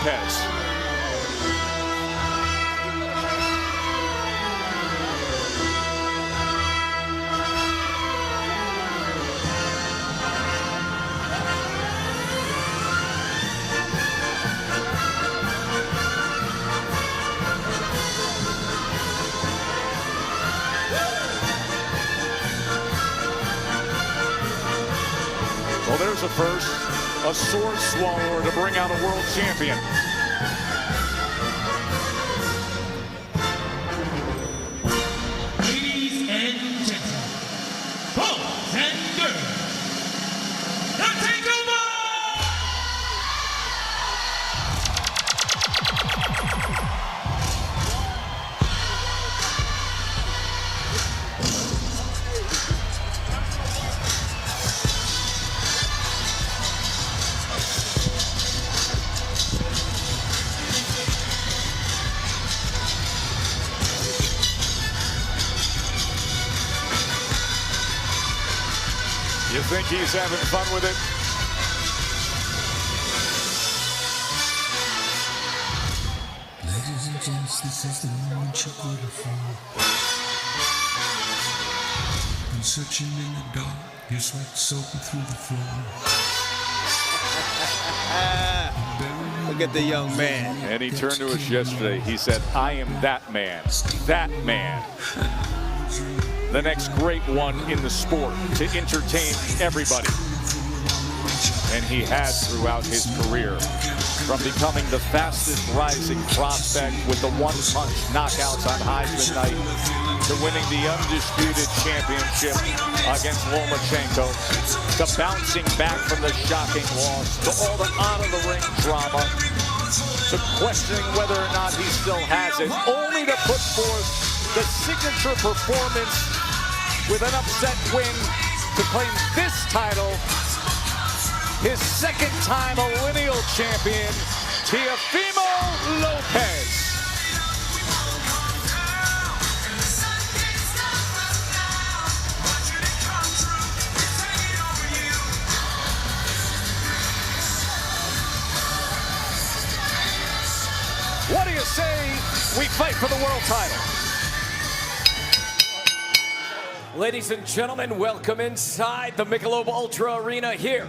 Lopez. Well, there's a first, a sword swallower to bring out a world champion. Ladies and gentlemen, boys and girls, the takeover! You think he's having fun with it? Ladies and gents, this is the moment you're good for. Been searching in the dark, your sweat soaking through the floor. Look at the young man. And he turned to us yesterday. He said, I am that man. That man. The next great one in the sport to entertain everybody. And he has throughout his career, from becoming the fastest rising prospect with the one-punch knockouts on Heisman night to winning the undisputed championship against Lomachenko, to bouncing back from the shocking loss, to all the on-of-the-ring drama, to questioning whether or not he still has it, only to put forth the signature performance with an upset win to claim this title, his second-time a lineal champion, Teofimo Lopez. What do you say we fight for the world title? Ladies and gentlemen, welcome inside the Michelob Ultra Arena here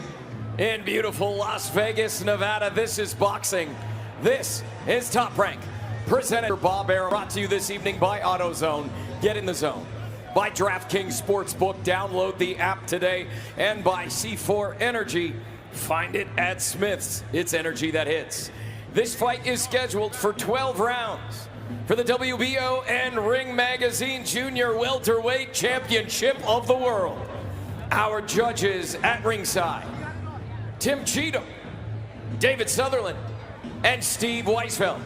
in beautiful Las Vegas, Nevada. This is boxing. This is Top Rank, presented by Bob Arum, brought to you this evening by AutoZone. Get in the zone. By DraftKings Sportsbook, download the app today. And by C4 Energy, find it at Smith's. It's energy that hits. This fight is scheduled for 12 rounds for the WBO and Ring Magazine Junior Welterweight Championship of the World. Our judges at ringside, Tim Cheatham, David Sutherland, and Steve Weisfeld.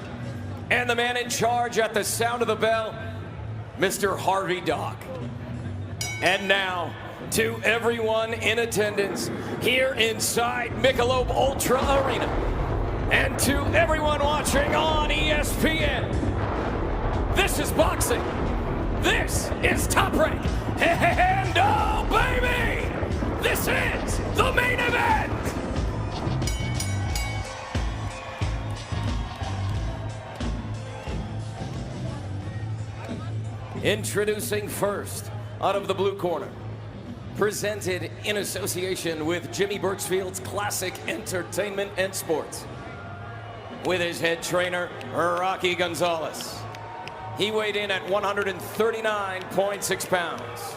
And the man in charge at the sound of the bell, Mr. Harvey Dock. And now, to everyone in attendance here inside Michelob Ultra Arena, and to everyone watching on ESPN, this is boxing. This is Top Rank. And oh, baby, this is the main event. Introducing first, out of the blue corner, presented in association with Jimmy Birchfield's Classic Entertainment and Sports, with his head trainer, Rocky Gonzalez. He weighed in at 139.6 pounds,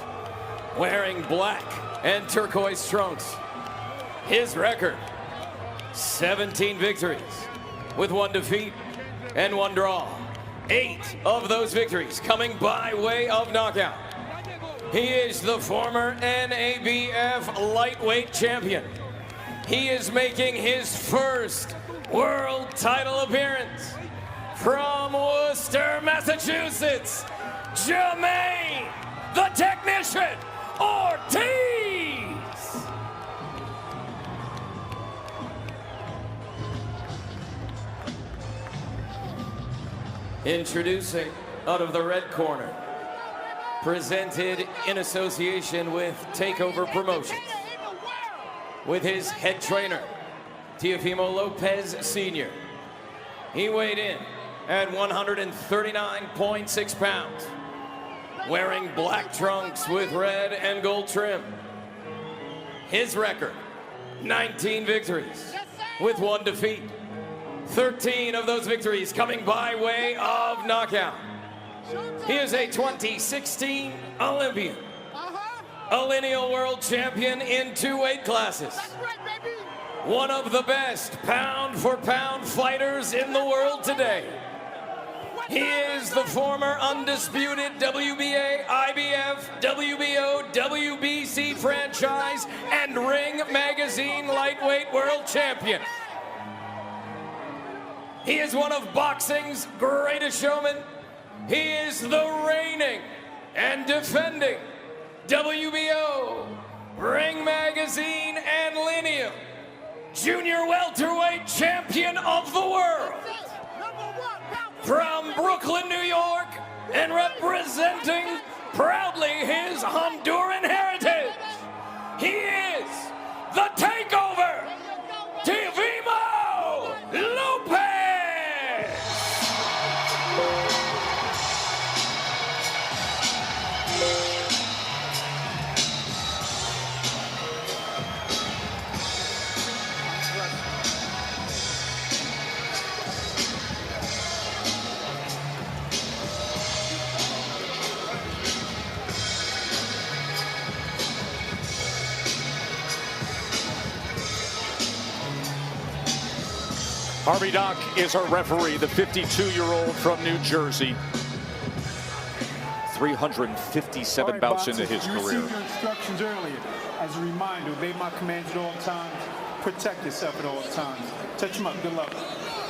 wearing black and turquoise trunks. His record, 17 victories with 1 defeat and 1 draw. 8 of those victories coming by way of knockout. He is the former NABF lightweight champion. He is making his first world title appearance from Worcester, Massachusetts, Jermaine, the Technician, Ortiz. Introducing out of the red corner, presented in association with Takeover Promotions, with his head trainer, Teofimo Lopez Sr., He weighed in at 139.6 pounds, wearing black trunks with red and gold trim. His record, 19 victories with 1 defeat. 13 of those victories coming by way of knockout. He is a 2016 Olympian, a lineal world champion in 2 weight classes, one of the best pound-for-pound fighters in the world today. He is the former undisputed WBA, IBF, WBO, WBC franchise, and Ring Magazine lightweight world champion. He is one of boxing's greatest showmen. He is the reigning and defending WBO, Ring Magazine, and Lineal Junior Welterweight Champion of the World. From Brooklyn, New York, and representing proudly his Honduran heritage, he is the Takeover, Teofimo Lopez! Harvey Dock is our referee, the 52-year-old from New Jersey. 357 bouts into his career. You received your instructions earlier. As a reminder, obey my commands at all times. Protect yourself at all times. Touch him up. Good luck.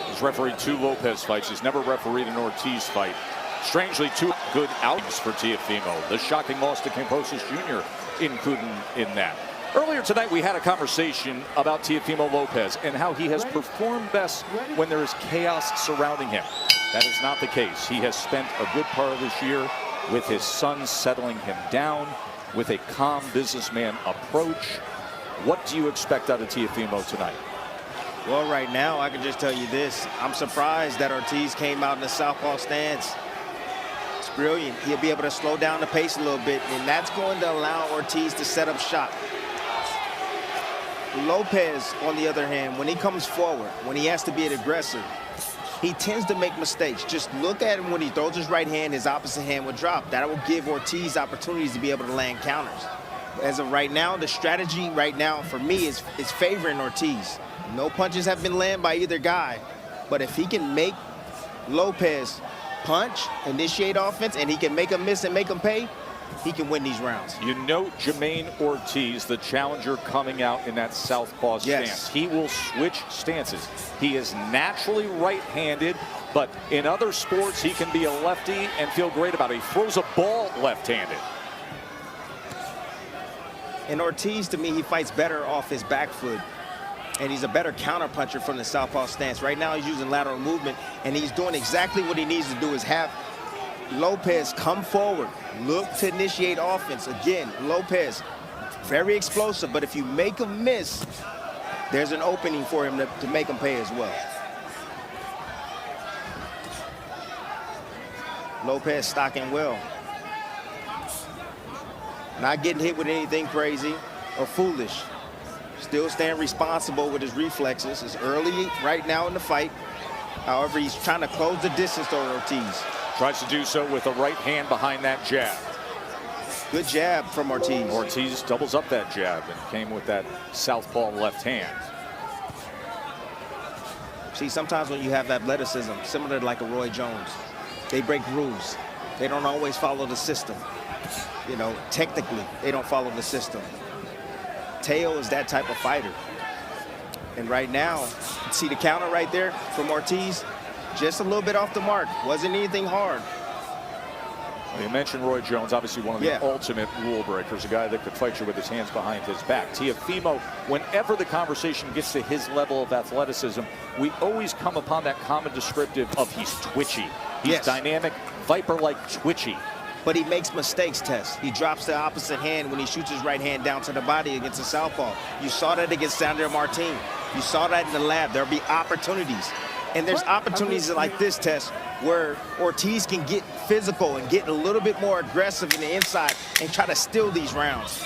He's refereed 2 Lopez fights. He's never refereed an Ortiz fight. Strangely, 2 good outings for Teofimo. The shocking loss to Camposis Jr. included in that. Earlier tonight, we had a conversation about Teofimo Lopez and how he has performed best when there is chaos surrounding him. That is not the case. He has spent a good part of this year with his son settling him down, with a calm businessman approach. What do you expect out of Teofimo tonight? Well, right now, I can just tell you this. I'm surprised that Ortiz came out in the southpaw stance. It's brilliant. He'll be able to slow down the pace a little bit, and that's going to allow Ortiz to set up shop. Lopez, on the other hand, when he comes forward, when he has to be an aggressor, he tends to make mistakes. Just look at him when he throws his right hand, his opposite hand will drop. That will give Ortiz opportunities to be able to land counters. As of right now, the strategy right now for me is favoring Ortiz. No punches have been landed by either guy, but if he can make Lopez punch, initiate offense, and he can make him miss and make him pay, he can win these rounds. You note Jermaine Ortiz, the challenger, coming out in that southpaw stance. He will switch stances. He is naturally right-handed, but in other sports, he can be a lefty and feel great about it. He throws a ball left-handed. And Ortiz, to me, he fights better off his back foot. And he's a better counterpuncher from the southpaw stance. Right now, he's using lateral movement, and he's doing exactly what he needs to do, is have Lopez come forward, look to initiate offense. Again, Lopez, very explosive, but if you make him miss, there's an opening for him to make him pay as well. Lopez stocking well. Not getting hit with anything crazy or foolish. Still staying responsible with his reflexes. It's early right now in the fight. However, he's trying to close the distance to Ortiz. Tries to do so with the right hand behind that jab. Good jab from Ortiz. Ortiz doubles up that jab and came with that southpaw left hand. See, sometimes when you have athleticism, similar to like a Roy Jones, they break rules. They don't always follow the system. You know, technically, they don't follow the system. Teo is that type of fighter. And right now, see the counter right there from Ortiz? Just a little bit off the mark. Wasn't anything hard. Well, you mentioned Roy Jones, obviously one of the ultimate rule breakers, a guy that could fight you with his hands behind his back. Teofimo, whenever the conversation gets to his level of athleticism, we always come upon that common descriptive of he's twitchy. He's dynamic, viper-like twitchy. But he makes mistakes, Tess. He drops the opposite hand when he shoots his right hand down to the body against the southpaw. You saw that against Sandro Martin. You saw that in the lab. There'll be opportunities. And there's opportunities like this, Tess, where Ortiz can get physical and get a little bit more aggressive in the inside and try to steal these rounds.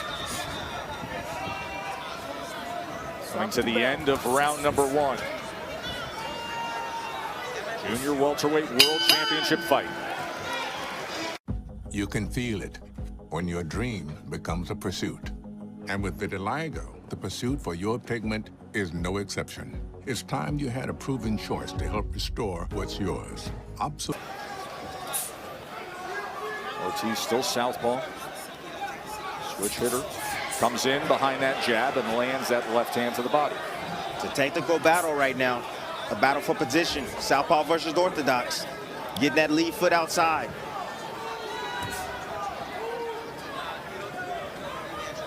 Coming to the end of round number 1. Junior welterweight world championship fight. You can feel it when your dream becomes a pursuit. And with vitiligo, the pursuit for your pigment is no exception. It's time you had a proven choice to help restore what's yours. Ortiz still southpaw. Switch hitter. Comes in behind that jab and lands that left hand to the body. It's a technical battle right now. A battle for position. Southpaw versus orthodox. Getting that lead foot outside.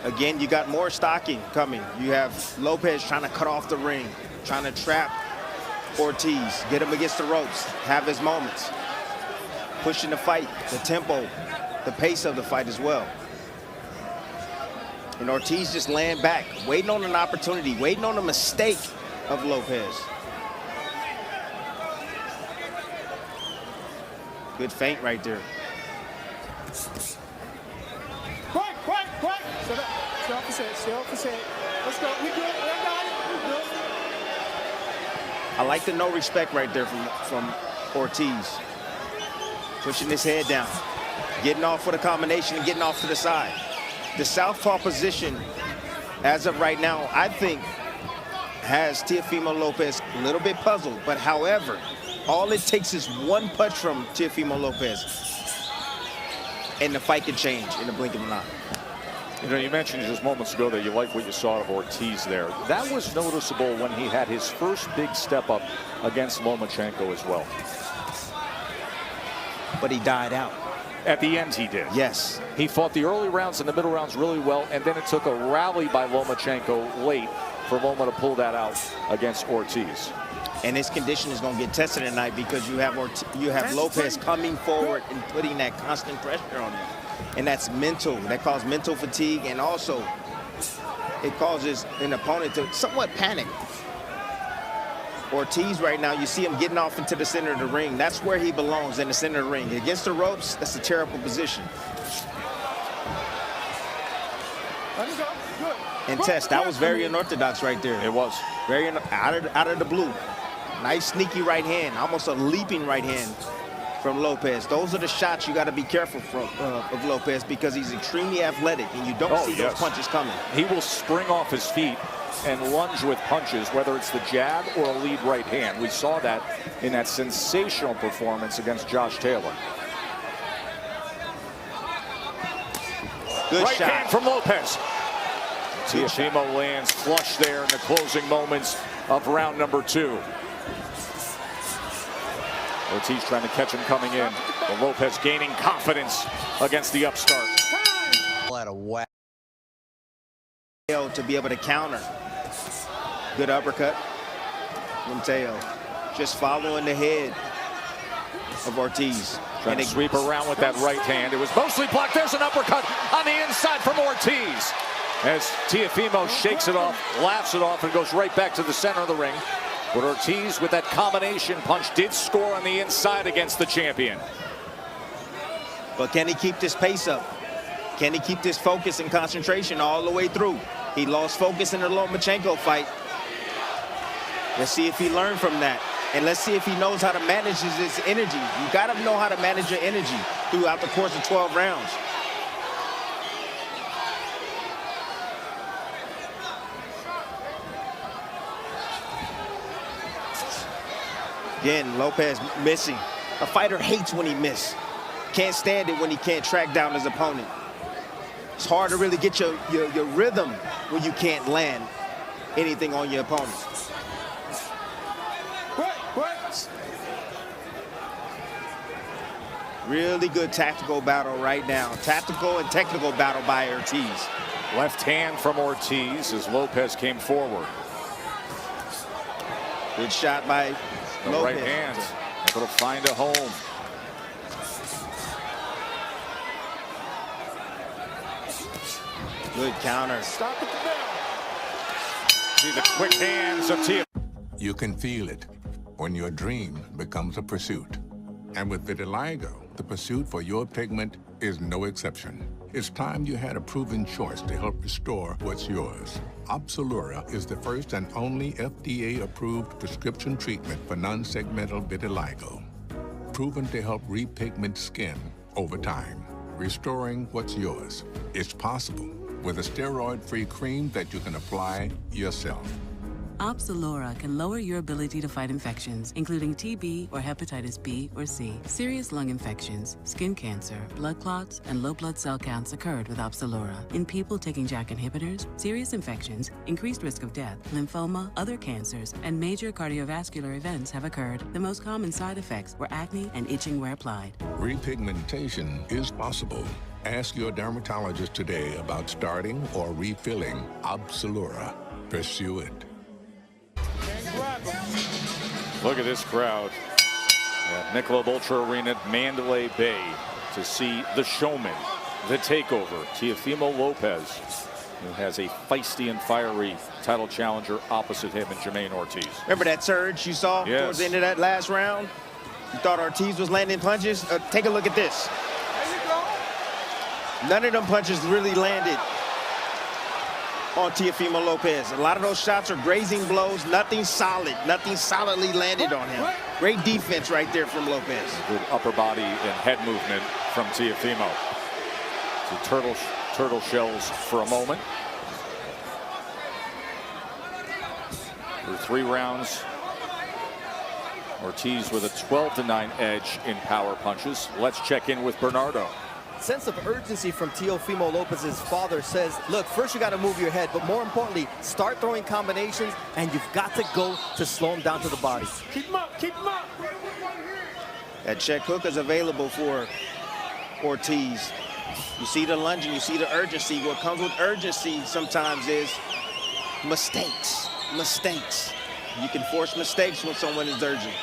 Again, you got more stocking coming. You have Lopez trying to cut off the ring, trying to trap Ortiz, get him against the ropes, have his moments. Pushing the fight, the tempo, the pace of the fight as well. And Ortiz just laying back, waiting on an opportunity, waiting on a mistake of Lopez. Good feint right there. Quick. Stay off his head. Let's go. We good. I got it. We good. I like the no respect right there from Ortiz. Pushing his head down. Getting off with a combination and getting off to the side. The southpaw position, as of right now, I think has Teofimo Lopez a little bit puzzled. But however, all it takes is one punch from Teofimo Lopez and the fight can change in the blink of an eye. You know, you mentioned just moments ago that you like what you saw of Ortiz there. That was noticeable when he had his first big step up against Lomachenko as well. But he died out. At the end, he did. Yes. He fought the early rounds and the middle rounds really well, and then it took a rally by Lomachenko late for Loma to pull that out against Ortiz. And his condition is going to get tested tonight because you have Lopez coming forward and putting that constant pressure on him. And that's mental. That causes mental fatigue, and also it causes an opponent to somewhat panic. Ortiz right now, you see him getting off into the center of the ring. That's where he belongs, in the center of the ring. Against the ropes, that's a terrible position. And Tess, that was very unorthodox right there. It was. Very out of the blue. Nice sneaky right hand, almost a leaping right hand from Lopez. Those are the shots you got to be careful of Lopez, because he's extremely athletic and you don't see those punches coming. He will spring off his feet and lunge with punches, whether it's the jab or a lead right hand. We saw that in that sensational performance against Josh Taylor. Good right shot. hand from Lopez. Teofimo lands flush there in the closing moments of round number 2. Ortiz trying to catch him coming in. But Lopez gaining confidence against the upstart. To be able to counter. Good uppercut from Teo. Just following the head of Ortiz. Trying to sweep around with that right hand. It was mostly blocked. There's an uppercut on the inside from Ortiz. As Teofimo shakes it off, laughs it off, and goes right back to the center of the ring. But Ortiz, with that combination punch, did score on the inside against the champion. But can he keep this pace up? Can he keep this focus and concentration all the way through? He lost focus in the Lomachenko fight. Let's see if he learned from that. And let's see if he knows how to manage his energy. You got to know how to manage your energy throughout the course of 12 rounds. Again, Lopez missing. A fighter hates when he misses. Can't stand it when he can't track down his opponent. It's hard to really get your rhythm when you can't land anything on your opponent. Really good tactical battle right now. Tactical and technical battle by Ortiz. Left hand from Ortiz as Lopez came forward. Good shot by the Lopez. Right hand. Able to find a home. Good counter. Stop at the bell. See the quick hands of Teofimo. You can feel it when your dream becomes a pursuit. And with vitiligo, the pursuit for your pigment is no exception. It's time you had a proven choice to help restore what's yours. Opzelura is the first and only FDA-approved prescription treatment for non-segmental vitiligo, proven to help repigment skin over time, restoring what's yours. It's possible with a steroid-free cream that you can apply yourself. Opzelura can lower your ability to fight infections, including TB or hepatitis B or C. Serious lung infections, skin cancer, blood clots, and low blood cell counts occurred with Opzelura. In people taking JAK inhibitors, serious infections, increased risk of death, lymphoma, other cancers, and major cardiovascular events have occurred. The most common side effects were acne and itching where applied. Repigmentation is possible. Ask your dermatologist today about starting or refilling Opzelura. Pursue it. Look at this crowd at Michelob Ultra Arena, Mandalay Bay, to see the showman, the takeover, Teofimo Lopez, who has a feisty and fiery title challenger opposite him in Jermaine Ortiz. Remember that surge you saw towards the end of that last round? You thought Ortiz was landing punches? Take a look at this. None of them punches really landed on Teofimo Lopez. A lot of those shots are grazing blows, nothing solid, nothing solidly landed on him. Great defense right there from Lopez. Good upper body and head movement from Teofimo. So turtle shells for a moment. For 3 rounds, Ortiz with a 12-9 edge in power punches. Let's check in with Bernardo. Sense of urgency from Teofimo Lopez's father says, look, first you got to move your head, but more importantly, start throwing combinations, and you've got to go to slow him down to the body. Keep him up, keep him up. That check hook is available for Ortiz. You see the lunging, you see the urgency. What comes with urgency sometimes is mistakes. You can force mistakes when someone is urgent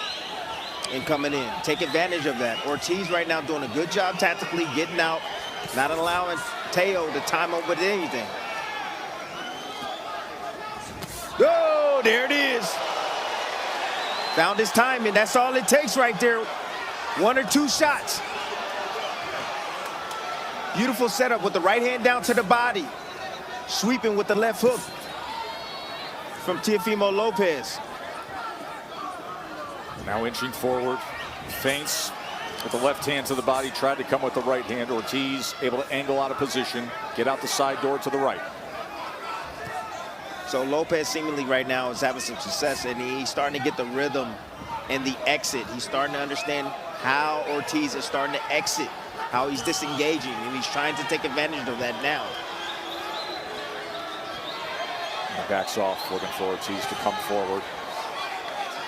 and coming in. Take advantage of that. Ortiz right now doing a good job tactically, getting out, not allowing Teo to time up with anything. Oh, there it is. Found his timing. That's all it takes right there. 1 or 2 shots. Beautiful setup with the right hand down to the body. Sweeping with the left hook from Teofimo Lopez. Now inching forward, feints with the left hand to the body, tried to come with the right hand. Ortiz able to angle out of position, get out the side door to the right. So Lopez seemingly right now is having some success, and he's starting to get the rhythm and the exit. He's starting to understand how Ortiz is starting to exit, how he's disengaging, and he's trying to take advantage of that now. He backs off, looking for Ortiz to come forward.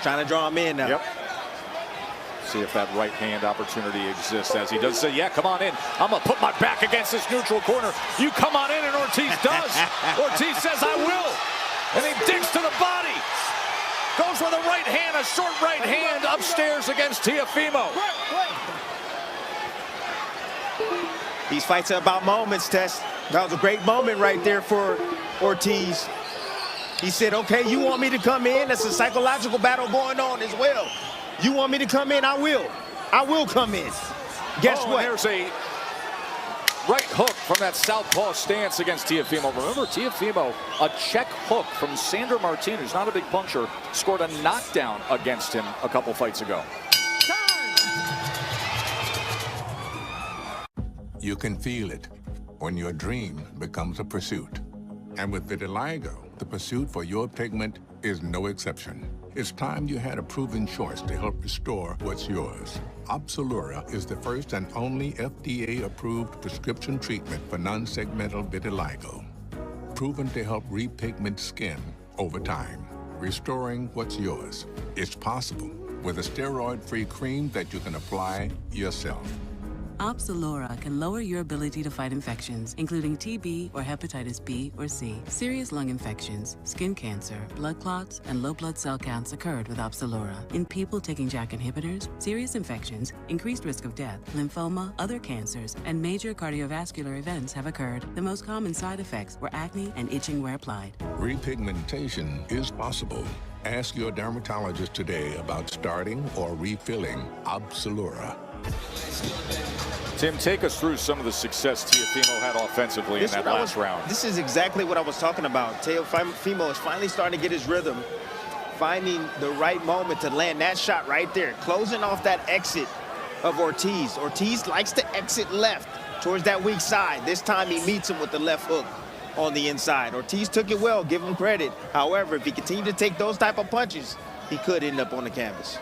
Trying to draw him in now. Yep. See if that right hand opportunity exists, as he does say, yeah, come on in. I'm going to put my back against this neutral corner. You come on in, and Ortiz does. Ortiz says, I will. And he digs to the body. Goes with a right hand, a short right hand upstairs against Teofimo. These fights are about moments, Tess. That was a great moment right there for Ortiz. He said, okay, you want me to come in? That's a psychological battle going on as well. You want me to come in? I will. I will come in. Guess what? There's a right hook from that southpaw stance against Teofimo. Remember, Teofimo, a check hook from Sandro Martinez, not a big puncher, scored a knockdown against him a couple fights ago. You can feel it when your dream becomes a pursuit. And with vitiligo, the pursuit for your pigment is no exception. It's time you had a proven choice to help restore what's yours. Opzelura is the first and only FDA-approved prescription treatment for non-segmental vitiligo, proven to help repigment skin over time, restoring what's yours. It's possible with a steroid-free cream that you can apply yourself. Opzelura can lower your ability to fight infections, including TB or hepatitis B or C. Serious lung infections, skin cancer, blood clots, and low blood cell counts occurred with Opzelura. In people taking JAK inhibitors, serious infections, increased risk of death, lymphoma, other cancers, and major cardiovascular events have occurred. The most common side effects were acne and itching where applied. Repigmentation is possible. Ask your dermatologist today about starting or refilling Absolura. Tim, take us through some of the success Teofimo had offensively in that last round. This is exactly what I was talking about. Teofimo is finally starting to get his rhythm, finding the right moment to land that shot right there, closing off that exit of Ortiz. Ortiz likes to exit left towards that weak side. This time he meets him with the left hook on the inside. Ortiz took it well, give him credit. However, if he continued to take those type of punches, he could end up on the canvas.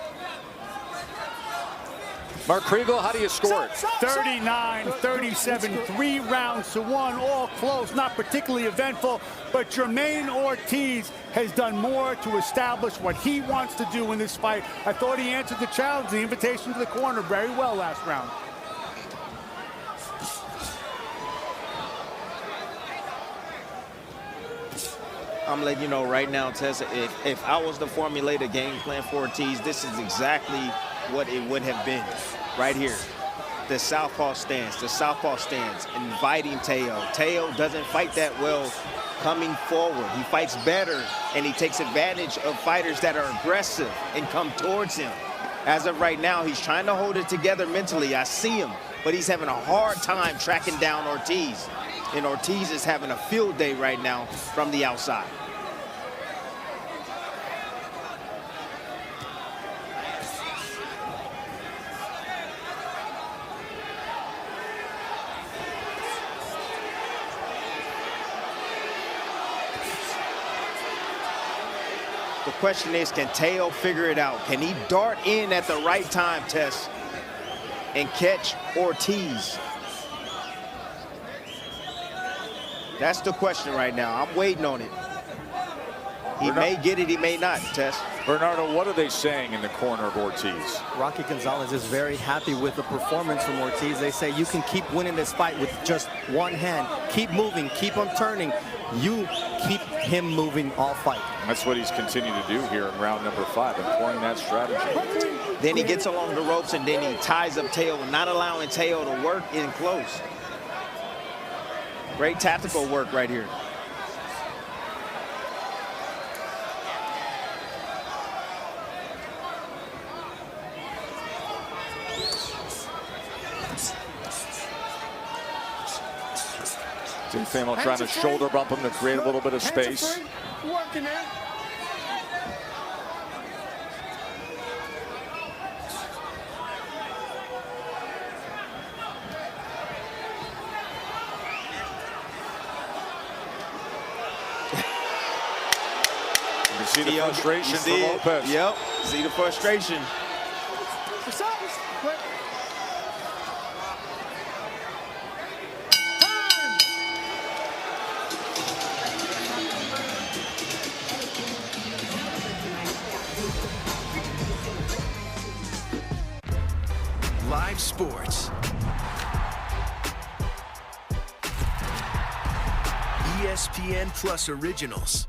Mark Kriegel, how do you score it? 39-37, 3 rounds to 1, all close, not particularly eventful, but Jermaine Ortiz has done more to establish what he wants to do in this fight. I thought he answered the challenge, the invitation to the corner very well last round. I'm letting you know right now, Tessa, if I was to formulate a game plan for Ortiz, this is exactly what it would have been right here. The southpaw stance, inviting Teo. Teo doesn't fight that well coming forward. He fights better, and he takes advantage of fighters that are aggressive and come towards him. As of right now, he's trying to hold it together mentally. I see him, but he's having a hard time tracking down Ortiz. And Ortiz is having a field day right now from the outside. The question is, can Teo figure it out? Can he dart in at the right time, Tess, and catch Ortiz? That's the question right now. I'm waiting on it. He may get it, he may not, Tess. Bernardo, what are they saying in the corner of Ortiz? Rocky Gonzalez is very happy with the performance from Ortiz. They say you can keep winning this fight with just one hand. Keep moving, keep him turning. You keep him moving all fight. That's what he's continued to do here in round number 5, employing that strategy. Then he gets along the ropes and then he ties up Teo, not allowing Teo to work in close. Great tactical work right here. Teofimo trying to shoulder bump him to create a little bit of space. Working there. You can see the frustration from Lopez. Yep, see the frustration. Live sports. ESPN Plus Originals.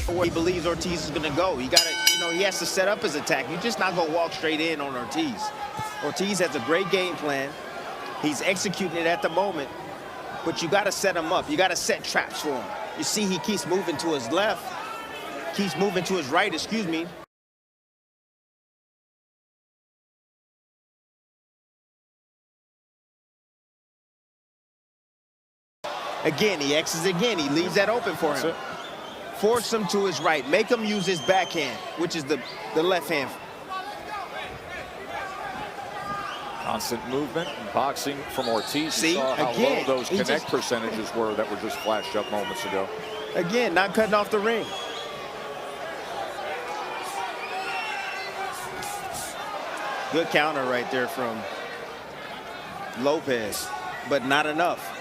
Where he believes Ortiz is going to go. He got to, he has to set up his attack. You're just not going to walk straight in on Ortiz. Ortiz has a great game plan. He's executing it at the moment, but you got to set him up. You got to set traps for him. You see, he keeps moving to his left, keeps moving to his right, excuse me. Again, he X's again. He leaves that open for him. Force him to his right. Make him use his backhand, which is the left hand. Constant movement and boxing from Ortiz. See, you saw how again, low those connect percentages were that were just flashed up moments ago. Again, not cutting off the ring. Good counter right there from Lopez, but not enough.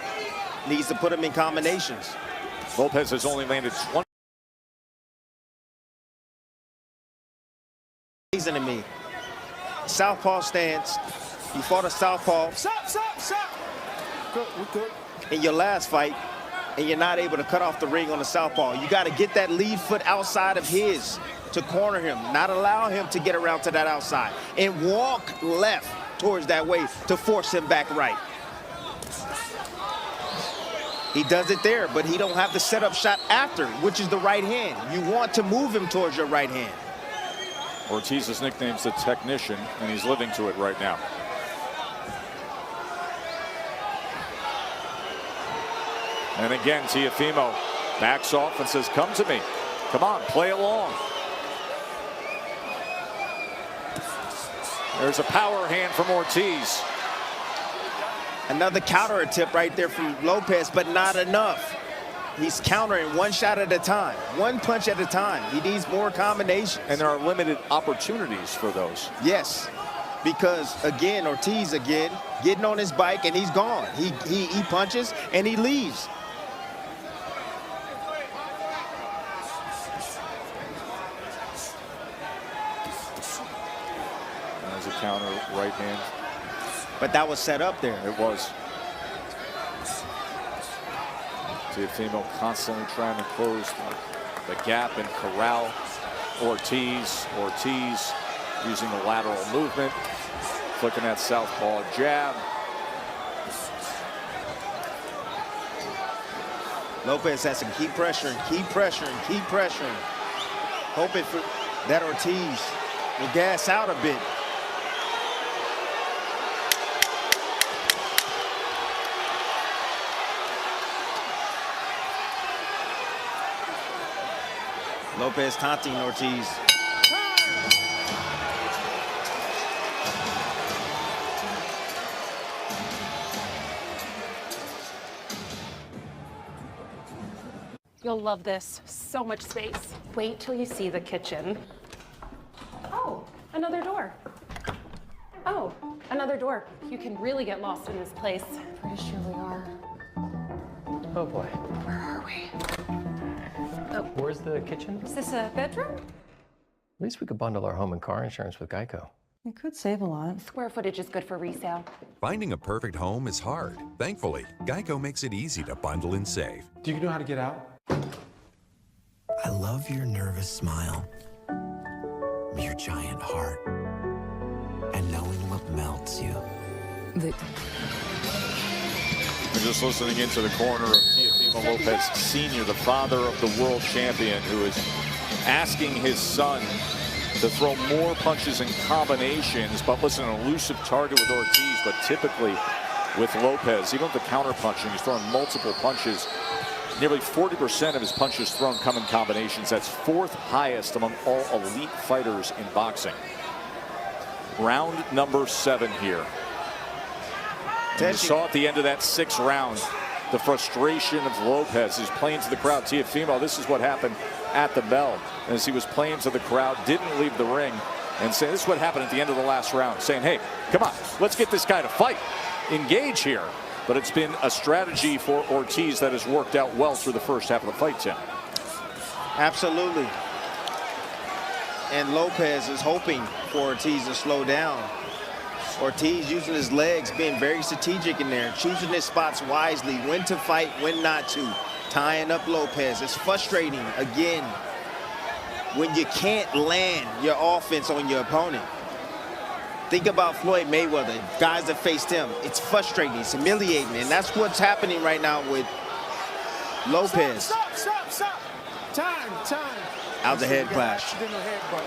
Needs to put him in combinations. Lopez has only landed 20. To me. Southpaw stance. He fought a southpaw. in your last fight, and you're not able to cut off the ring on the southpaw. You got to get that lead foot outside of his to corner him, not allow him to get around to that outside, and walk left towards that way to force him back right. He does it there, but he don't have the setup shot after, which is the right hand. You want to move him towards your right hand. Ortiz's nickname's the Technician, and he's living to it right now. And again, Teofimo backs off and says, come to me. Come on, play along. There's a power hand from Ortiz. Another counter attempt right there from Lopez, but not enough. He's countering one shot at a time, one punch at a time. He needs more combinations. And there are limited opportunities for those. Yes, because again, Ortiz again, getting on his bike and he's gone. He punches and he leaves. There's a counter right hand. But that was set up there. It was. Teofimo constantly trying to close the gap and corral Ortiz. Ortiz using the lateral movement, flicking that southpaw jab. Lopez has to keep pressuring, keep pressuring, keep pressuring. Hoping for that Ortiz will gas out a bit. Lopez taunting Ortiz. You'll love this. So much space. Wait till you see the kitchen. Oh, another door. Oh, another door. You can really get lost in this place. Pretty sure we are. Oh boy. Where are we? Oh. Where's the kitchen? Is this a bedroom? At least we could bundle our home and car insurance with Geico. You could save a lot. Square footage is good for resale. Finding a perfect home is hard. Thankfully, Geico makes it easy to bundle and save. Do you know how to get out? I love your nervous smile, your giant heart, and knowing what melts you. We're just listening into the corner of Teofimo Lopez Sr., the father of the world champion, who is asking his son to throw more punches and combinations, but listen, an elusive target with Ortiz, but typically with Lopez, even with the counter punching, he's throwing multiple punches. Nearly 40% of his punches thrown come in combinations. That's fourth highest among all elite fighters in boxing. Round number 7 here. And you saw at the end of that 6th round the frustration of Lopez. He's playing to the crowd. Teofimo, this is what happened at the bell. As he was playing to the crowd, didn't leave the ring, and saying, this is what happened at the end of the last round, saying, hey, come on, let's get this guy to fight. Engage here. But it's been a strategy for Ortiz that has worked out well through the first half of the fight, Tim. Absolutely. And Lopez is hoping for Ortiz to slow down. Ortiz using his legs, being very strategic in there, choosing his spots wisely, when to fight, when not to, tying up Lopez. It's frustrating, again, when you can't land your offense on your opponent. Think about Floyd Mayweather, guys that faced him. It's frustrating, it's humiliating, and that's what's happening right now with Lopez. Stop. Time. Out the head clash.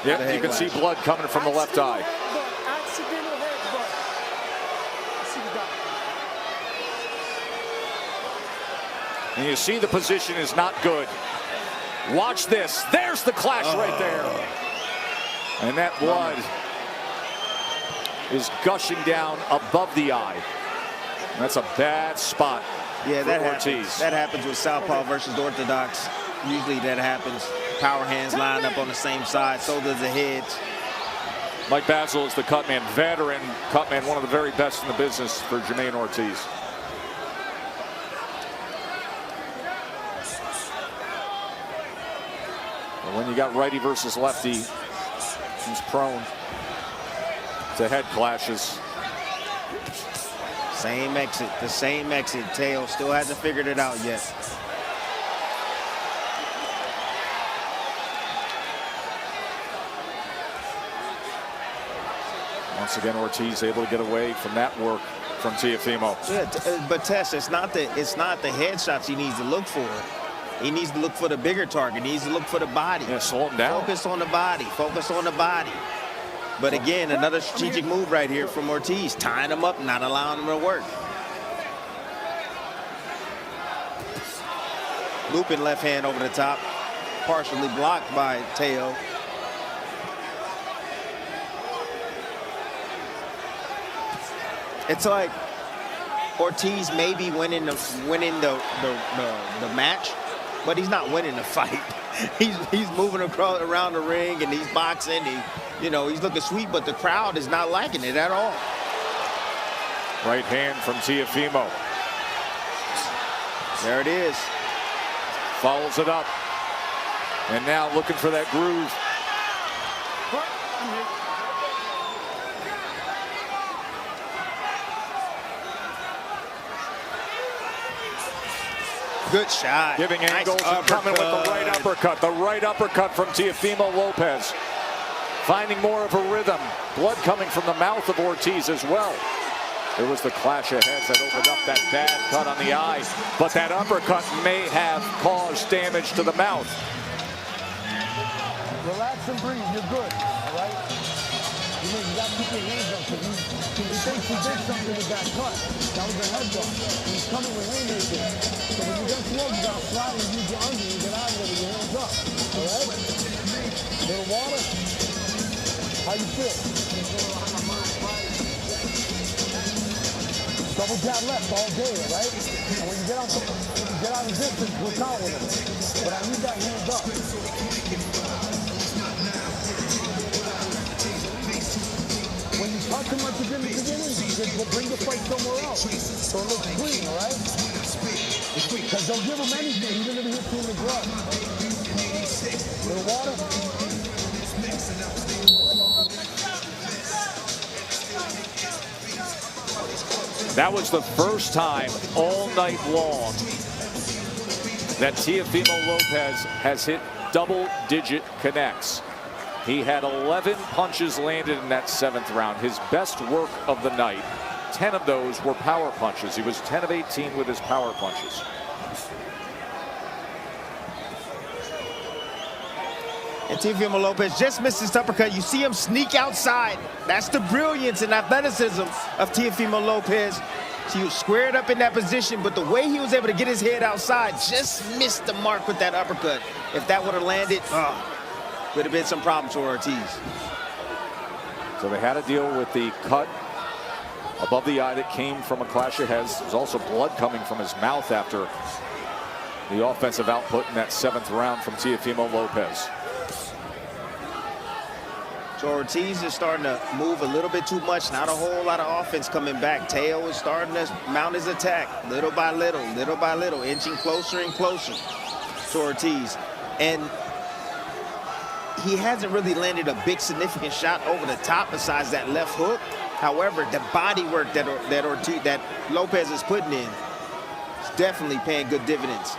Yep, you can see blood coming from the left eye. Accidental headbutt. And you see the position is not good. Watch this. There's the clash right there. And that blood is gushing down above the eye. And that's a bad spot for Ortiz. That happens with southpaw versus orthodox. Usually that happens. Power hands line up on the same side, so does the heads. Mike Basil is the cutman, veteran cutman, one of the very best in the business for Jermaine Ortiz. But when you got righty versus lefty, he's prone to head clashes. Same exit, the same exit. Teo still hasn't figured it out yet. Once again, Ortiz able to get away from that work from Teofimo. Yeah, but Tess, it's not the headshots he needs to look for. He needs to look for the bigger target. He needs to look for the body. Yeah, slow him down. Focus on the body. Focus on the body. But again, another strategic move right here from Ortiz, tying him up, not allowing him to work. Looping left hand over the top, partially blocked by Teo. It's like Ortiz may be winning the match, but he's not winning the fight. He's moving around the ring and he's boxing. He's looking sweet, but the crowd is not liking it at all. Right hand from Teofimo. There it is. Follows it up. And now looking for that groove. Good shot. Giving nice angles and coming with the right uppercut. The right uppercut from Teofimo Lopez. Finding more of a rhythm. Blood coming from the mouth of Ortiz as well. It was the clash of heads that opened up that bad cut on the eye. But that uppercut may have caused damage to the mouth. Relax and breathe. You're good. All right? You got to keep your hands up because he thinks he did something with that cut. That was a headbutt. He's coming with haymakers. So when you get slow, you got to slide and use your under and get out of there with your hands up. All right? Little water. How you feel? Double jab left all day, right? And when you get out of distance, look out with him. But I need that hands up. When you touch him like you did in the beginning, we'll bring the fight somewhere else. So it looks clean, all right? Because they'll give him anything, even if he hits you in the blood. Little water. That was the first time all night long that Teofimo Lopez has hit double-digit connects. He had 11 punches landed in that 7th round, his best work of the night. 10 of those were power punches. He was 10 of 18 with his power punches. And Teofimo Lopez just missed his uppercut. You see him sneak outside. That's the brilliance and athleticism of Teofimo Lopez. He was squared up in that position, but the way he was able to get his head outside just missed the mark with that uppercut. If that would have landed, would have been some problems for Ortiz. So they had to deal with the cut above the eye that came from a clash of heads. There's also blood coming from his mouth after the offensive output in that 7th round from Teofimo Lopez. So Ortiz is starting to move a little bit too much. Not a whole lot of offense coming back. Teo is starting to mount his attack little by little, inching closer and closer to Ortiz. And he hasn't really landed a big significant shot over the top besides that left hook. However, the body work that Lopez is putting in is definitely paying good dividends.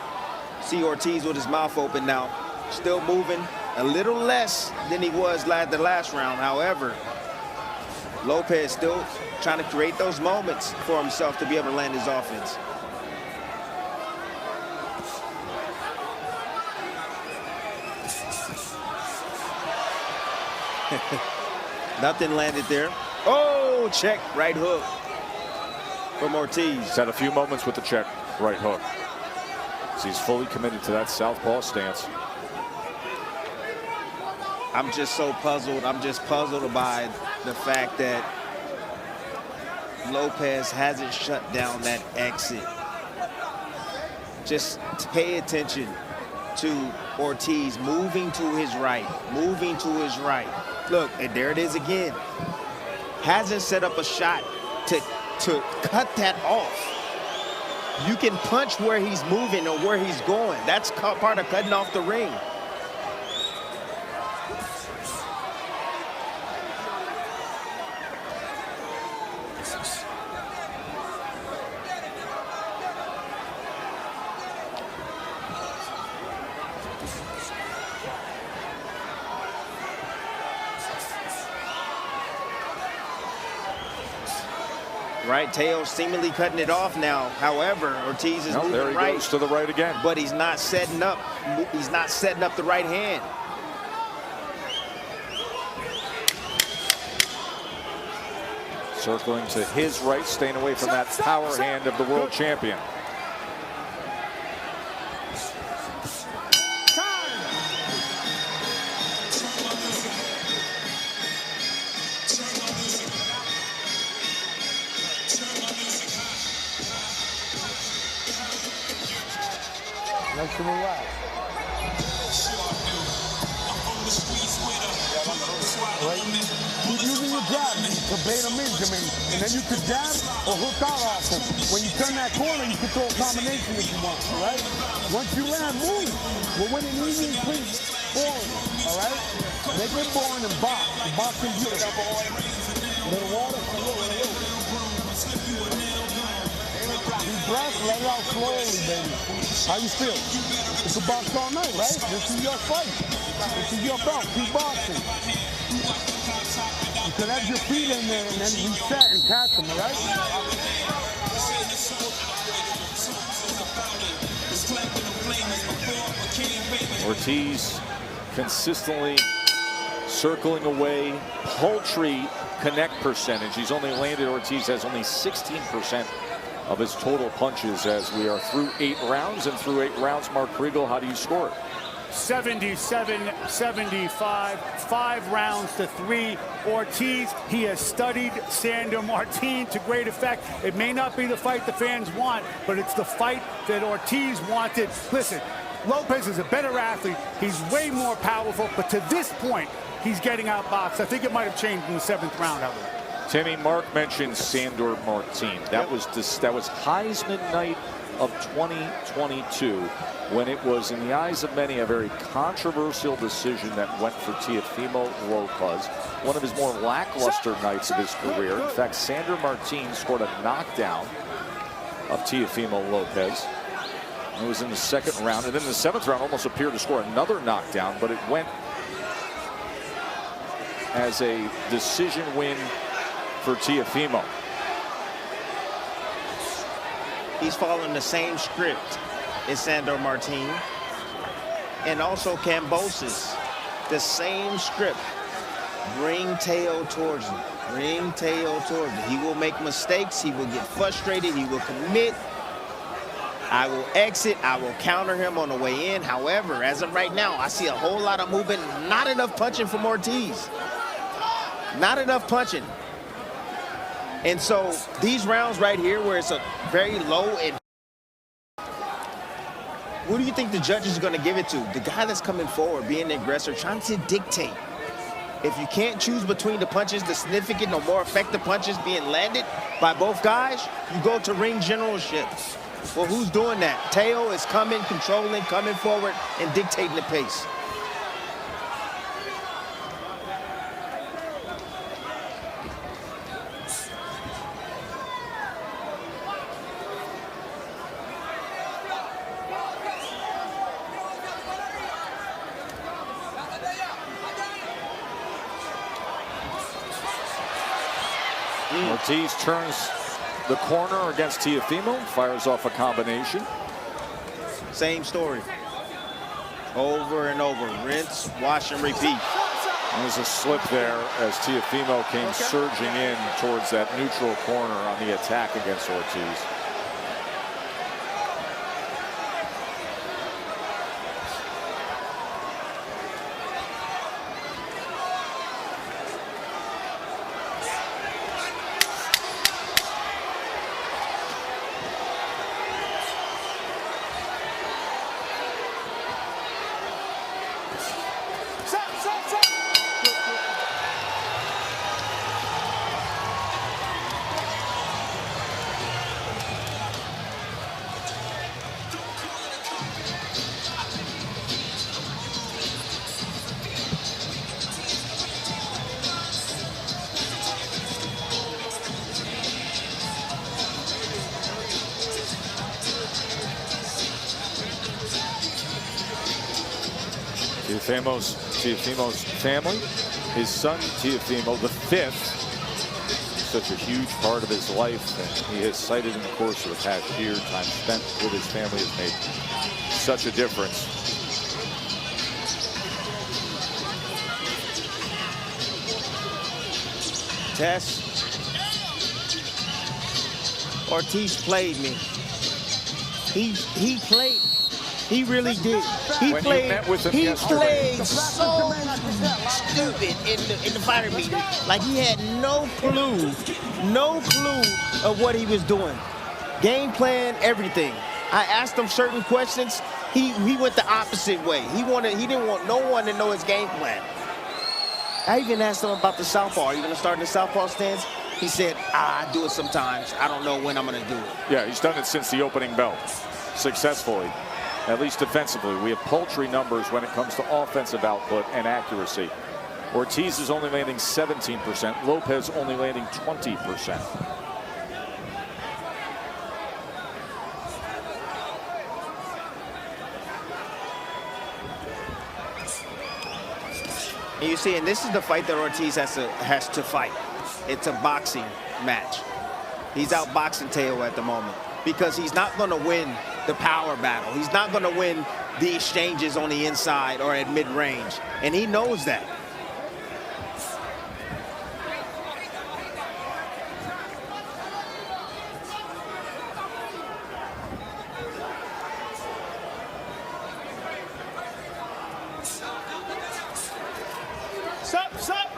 See Ortiz with his mouth open now, still moving. A little less than he was the last round. However, Lopez still trying to create those moments for himself to be able to land his offense. Nothing landed there. Oh, check right hook from Ortiz. He's had a few moments with the check right hook. So he's fully committed to that southpaw stance. I'm just so puzzled. I'm just puzzled by the fact that Lopez hasn't shut down that exit. Just pay attention to Ortiz moving to his right, moving to his right. Look, and there it is again. Hasn't set up a shot to cut that off. You can punch where he's moving or where he's going. That's part of cutting off the ring. Right, Teo seemingly cutting it off now. However, Ortiz is moving there he right. goes to the right again. But he's not setting up. He's not setting up the right hand. Circling to his right, staying away from that power hand of the world champion. Nice to relax. Right? Keep using your jab to bait him in, Jermaine. And then you could jab or hook out off him. When you turn that corner, you can throw a combination if you want, all right? Once you land, move. We're winning easy and clean. Boring, all right? Make it boring and box. The boxing beautiful. Little water. Deep breath, let it out slowly, baby. How you feel? You can box all night, right? This is your fight. This is your belt. Keep boxing. You can have your feet in there and then reset and catch them, all right? Ortiz consistently circling away, paltry connect percentage. He's only landed, Ortiz has only 16% of his total punches as we are through 8 rounds. And through 8 rounds, Mark Kriegel, how do you score it? 77-75, 5 rounds to 3. Ortiz, he has studied Sandor Martin to great effect. It may not be the fight the fans want, but it's the fight that Ortiz wanted. Listen, Lopez is a better athlete. He's way more powerful, but to this point, he's getting outboxed. I think it might have changed in the 7th round, however. Timmy, Mark mentioned Sandor Martin. That was Heisman night of 2022, when it was, in the eyes of many, a very controversial decision that went for Teofimo Lopez. One of his more lackluster nights of his career. In fact, Sandor Martin scored a knockdown of Teofimo Lopez. It was in the 2nd round, and then the 7th round almost appeared to score another knockdown, but it went as a decision win for Teofimo. He's following the same script as Sandor Martin and also Kambosos. The same script. Bring Teo towards him. Bring Teo towards him. He will make mistakes. He will get frustrated. He will commit. I will exit. I will counter him on the way in. However, as of right now, I see a whole lot of movement. Not enough punching from Ortiz. Not enough punching. And so these rounds right here where it's a very low and who do you think the judges are going to give it to? The guy that's coming forward, being the aggressor, trying to dictate. If you can't choose between the punches, the significant or more effective punches being landed by both guys, you go to ring generalship. Well, who's doing that? Teo is coming, controlling, coming forward, and dictating the pace. Ortiz turns the corner against Teofimo, fires off a combination. Same story. Over and over. Rinse, wash, and repeat. And there's a slip there as Teofimo came surging in towards that neutral corner on the attack against Ortiz. Teofimo's family, his son Teofimo, the 5th, such a huge part of his life, and he has cited in the course of the past year, time spent with his family has made such a difference. Tess, Ortiz played me. He played. He really did. He When played. you met with him He yesterday. played so stupid in the fighter meeting. Like he had no clue of what he was doing. Game plan, everything. I asked him certain questions. He went the opposite way. He didn't want no one to know his game plan. I even asked him about the southpaw. Are you going to start in the southpaw stance? He said, I do it sometimes. I don't know when I'm going to do it. Yeah, he's done it since the opening bell, successfully, at least defensively. We have paltry numbers when it comes to offensive output and accuracy. Ortiz is only landing 17%, Lopez only landing 20%. And you see, and this is the fight that Ortiz has to fight. It's a boxing match. He's outboxing Teo at the moment because he's not going to win the power battle. He's not going to win the exchanges on the inside or at mid-range, and he knows that. Stop.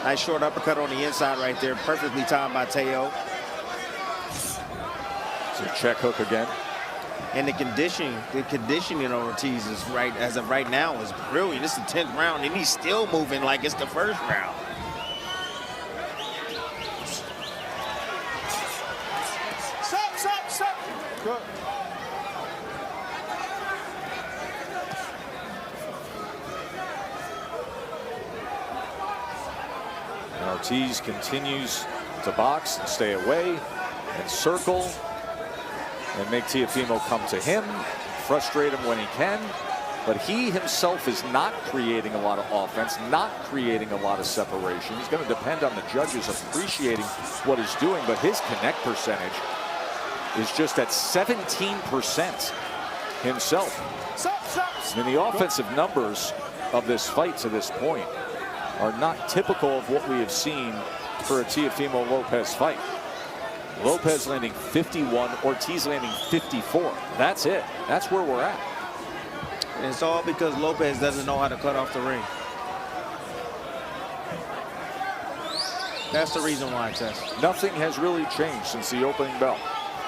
Nice short uppercut on the inside right there. Perfectly timed by Teo. So check hook again. And the conditioning on Ortiz is right, as of right now, is brilliant. This is the 10th round, and he's still moving like it's the first round. Stop. Good. And Ortiz continues to box and stay away and circle and make Teofimo come to him, frustrate him when he can. But he himself is not creating a lot of offense, not creating a lot of separation. He's going to depend on the judges appreciating what he's doing, but his connect percentage is just at 17% himself. I mean, the offensive numbers of this fight to this point are not typical of what we have seen for a Teofimo Lopez fight. Lopez landing 51, Ortiz landing 54. That's it. That's where we're at. And it's all because Lopez doesn't know how to cut off the ring. That's the reason why, Tess. Nothing has really changed since the opening bell.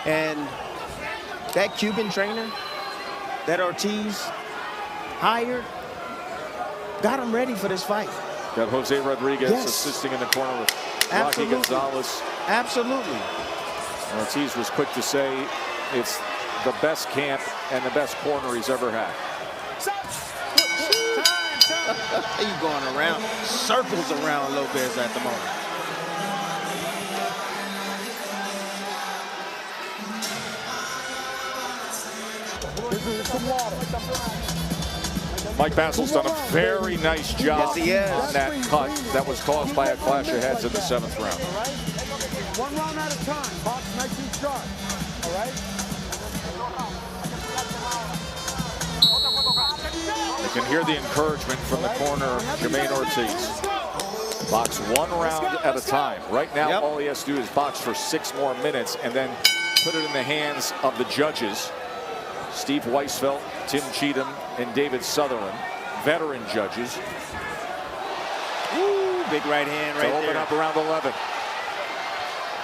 And that Cuban trainer that Ortiz hired got him ready for this fight. Got Jose Rodriguez assisting in the corner with Rocky Gonzalez. Absolutely. And Ortiz was quick to say it's the best camp and the best corner he's ever had. He's going around, circles around Lopez at the moment. Mike Basil's done a very nice job on that cut that was caused by a clash of heads in the 7th round. One round at a time. Box nice and sharp. All right? You can hear the encouragement from the corner of Jermaine Ortiz. Box one round at a time. Right now, all he has to do is box for 6 more minutes and then put it in the hands of the judges. Steve Weisfeld, Tim Cheatham, and David Sutherland, veteran judges. Woo, big right hand right there. Open up around 11.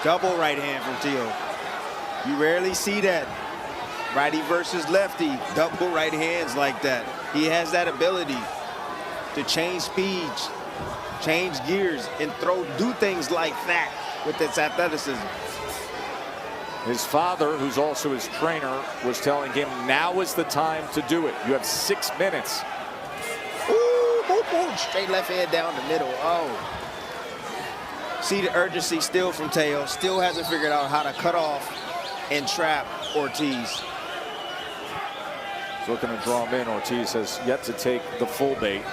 Double right hand from Teo. You rarely see that. Righty versus lefty, double right hands like that. He has that ability to change speeds, change gears, and do things like that with its athleticism. His father, who's also his trainer, was telling him now is the time to do it. You have 6 minutes. Ooh, straight left hand down the middle. Oh. See the urgency still from Teo. Still hasn't figured out how to cut off and trap Ortiz. He's looking to draw him in. Ortiz has yet to take the full bait.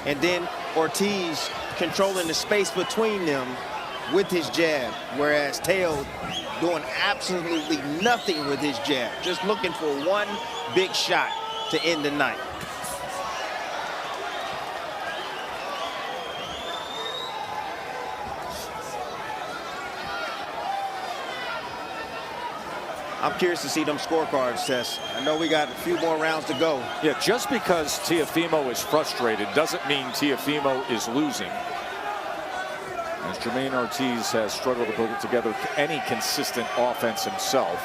And then Ortiz controlling the space between them with his jab, whereas Teo doing absolutely nothing with his jab, just looking for one big shot to end the night. I'm curious to see them scorecards, Tess. I know we got a few more rounds to go. Yeah, just because Teofimo is frustrated doesn't mean Teofimo is losing. As Jermaine Ortiz has struggled to put together any consistent offense himself.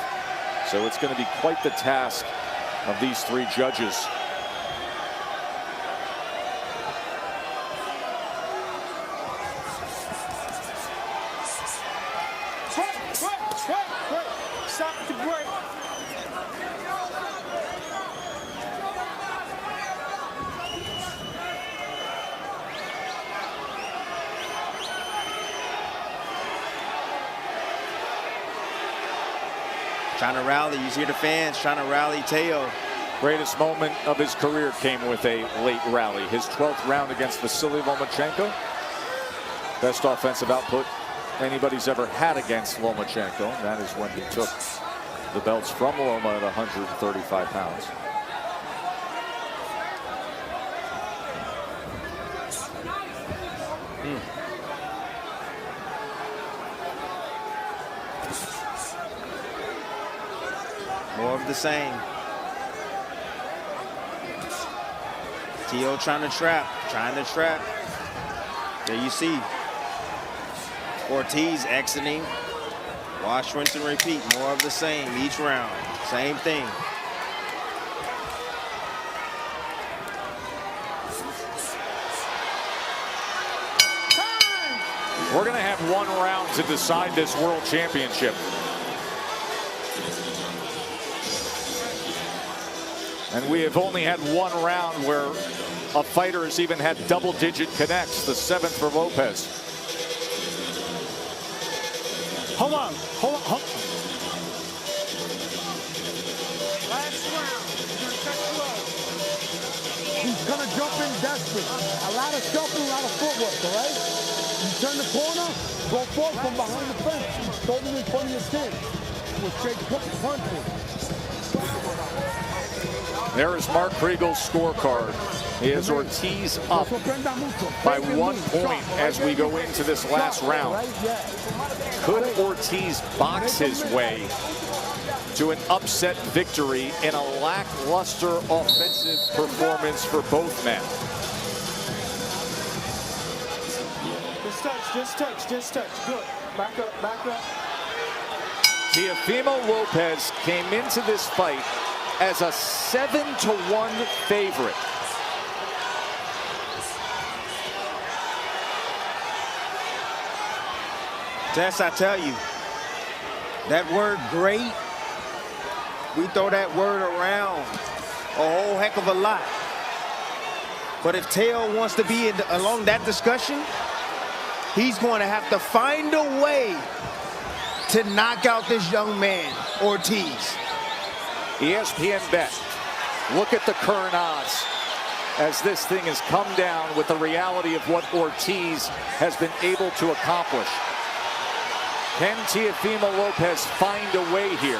So it's going to be quite the task of these three judges. Stop the break. Trying to rally. You see the fans trying to rally Teo. Greatest moment of his career came with a late rally. His 12th round against Vasily Lomachenko. Best offensive output anybody's ever had against Lomachenko. That is when he took the belts from Loma at 135 pounds. More of the same. Teo trying to trap. There you see Ortiz exiting. Wash, rinse, and repeat. More of the same each round. Same thing. We're going to have one round to decide this world championship. And we have only had one round where a fighter has even had double-digit connects, the 7th for Lopez. Hold on. Last round. You're gonna touch low. He's gonna jump in desperate. A lot of jumping, a lot of footwork, all right? You turn the corner, go forward from behind the fence. Throw them in front of your chin. With straight punches. There is Mark Kriegel's scorecard. He has Ortiz up by 1 point as we go into this last round. Could Ortiz box his way to an upset victory in a lackluster offensive performance for both men? Just touch. Good. Back up. Teofimo Lopez came into this fight as a 7-1 favorite. Tess, I tell you, that word great, we throw that word around a whole heck of a lot. But if Teo wants to be along that discussion, he's going to have to find a way to knock out this young man, Ortiz. ESPN bet. Look at the current odds as this thing has come down with the reality of what Ortiz has been able to accomplish. Can Teofimo Lopez find a way here?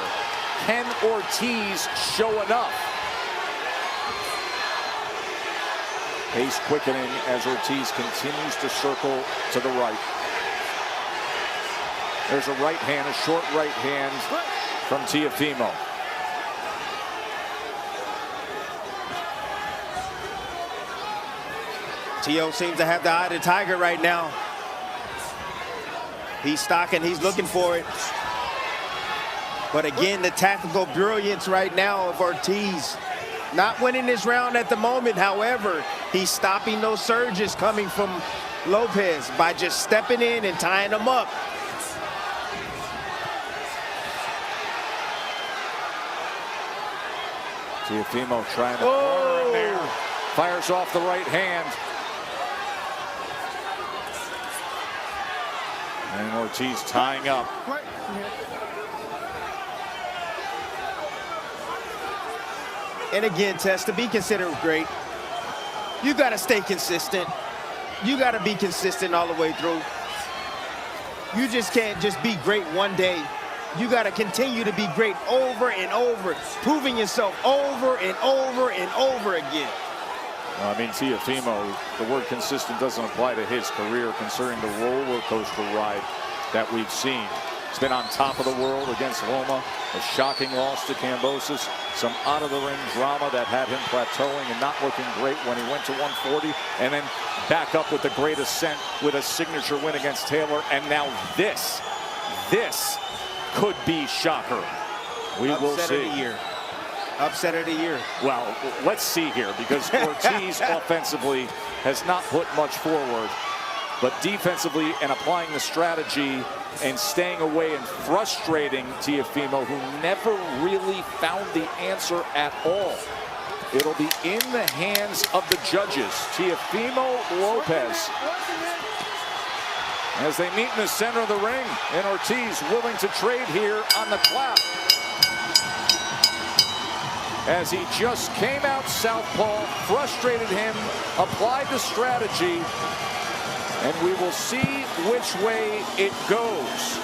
Can Ortiz show enough? Pace quickening as Ortiz continues to circle to the right. There's a right hand, a short right hand from Teofimo. Teo seems to have the eye of the tiger right now. He's stalking, he's looking for it. But again, the tactical brilliance right now of Ortiz. Not winning this round at the moment, however, he's stopping those surges coming from Lopez by just stepping in and tying them up. Teofimo trying to corner him there. Fires off the right hand. And Ortiz tying up. And again, Tess, to be considered great, you got to stay consistent. You got to be consistent all the way through. You just can't just be great one day. You got to continue to be great over and over, proving yourself over and over and over again. I mean, Teofimo, the word consistent doesn't apply to his career, considering the roller coaster ride that we've seen. He's been on top of the world against Loma, a shocking loss to Kambosos, some out-of-the-ring drama that had him plateauing and not looking great when he went to 140, and then back up with the great ascent with a signature win against Taylor, and now this could be shocker. We will see. Upset of the year. Upset of the year. Well, let's see here, because Ortiz offensively has not put much forward, but defensively and applying the strategy and staying away and frustrating Teofimo, who never really found the answer at all. It'll be in the hands of the judges. Teofimo Lopez, as they meet in the center of the ring, and Ortiz willing to trade here on the clap, as he just came out southpaw, frustrated him, applied the strategy, and we will see which way it goes.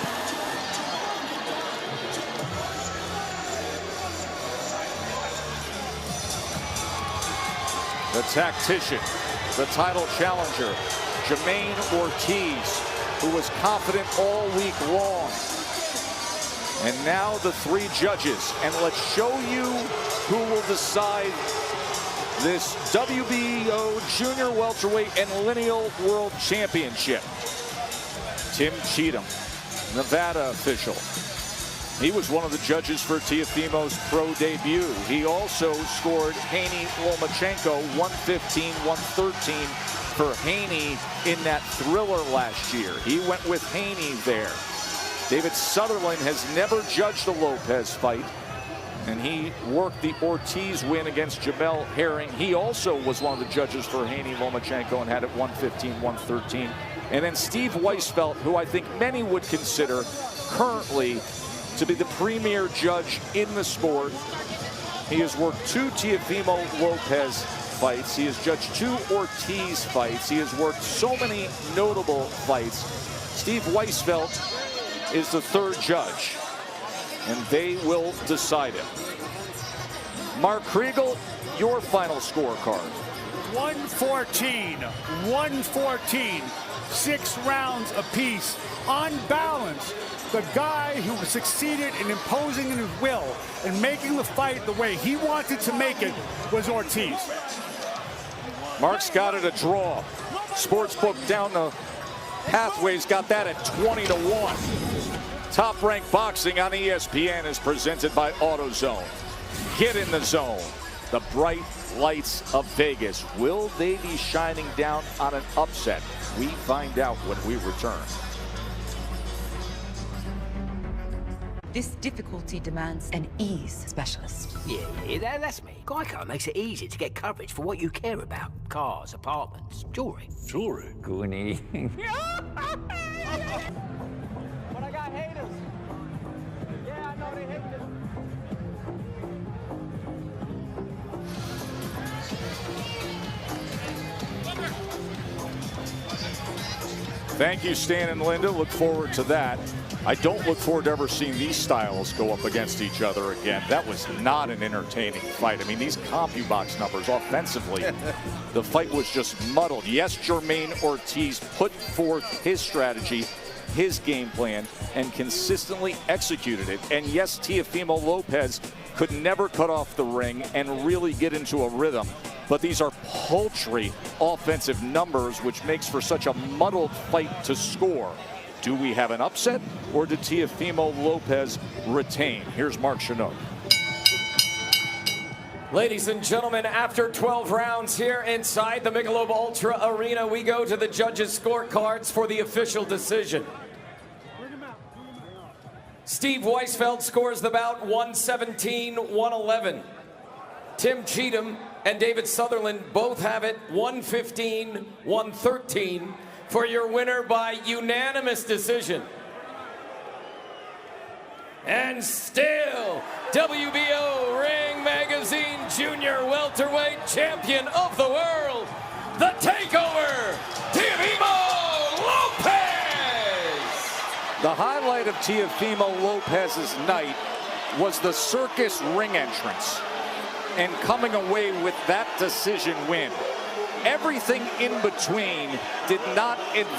The tactician, the title challenger, Jamaine Ortiz, who was confident all week long. And now the three judges, and let's show you who will decide this WBO Junior Welterweight and Lineal World Championship. Tim Cheatham, Nevada official. He was one of the judges for Teofimo's pro debut. He also scored Haney Lomachenko 115-113 for Haney in that thriller last year. He went with Haney there. David Sutherland has never judged a Lopez fight, and he worked the Ortiz win against Jamel Herring. He also was one of the judges for Haney Lomachenko and had it 115-113. And then Steve Weisfeld, who I think many would consider currently to be the premier judge in the sport. He has worked 2 Teofimo Lopez fights. He has judged 2 Ortiz fights. He has worked so many notable fights. Steve Weisfeld is the 3rd judge, and they will decide it. Mark Kriegel, your final scorecard. 114, 114, 6 rounds apiece. On balance, the guy who succeeded in imposing his will and making the fight the way he wanted to make it was Ortiz. Mark's got it a draw. Sportsbook down the pathways got that at 20-1. Top Rank Boxing on ESPN is presented by AutoZone. Get in the zone. The bright lights of Vegas. Will they be shining down on an upset? We find out when we return. This difficulty demands an ease specialist. Yeah, that's me. Geico makes it easy to get coverage for what you care about. Cars, apartments, jewelry. Jewelry? Goonie. But I got haters. Yeah, I know they hate this. Thank you, Stan and Linda. Look forward to that. I don't look forward to ever seeing these styles go up against each other again. That was not an entertaining fight. I mean, these CompuBox numbers offensively, the fight was just muddled. Yes, Jamaine Ortiz put forth his strategy, his game plan, and consistently executed it. And yes, Teofimo Lopez could never cut off the ring and really get into a rhythm. But these are paltry offensive numbers, which makes for such a muddled fight to score. Do we have an upset, or did Teofimo Lopez retain? Here's Mark Chinook. Ladies and gentlemen, after 12 rounds here inside the Michelob Ultra Arena, we go to the judges' scorecards for the official decision. Steve Weisfeld scores the bout 117-111. Tim Cheatham and David Sutherland both have it 115-113 for your winner by unanimous decision. And still, WBO Ring Magazine Junior Welterweight Champion of the World, the Takeover, Teofimo Lopez! The highlight of Teofimo Lopez's night was the circus ring entrance and coming away with that decision win. Everything in between did not advance.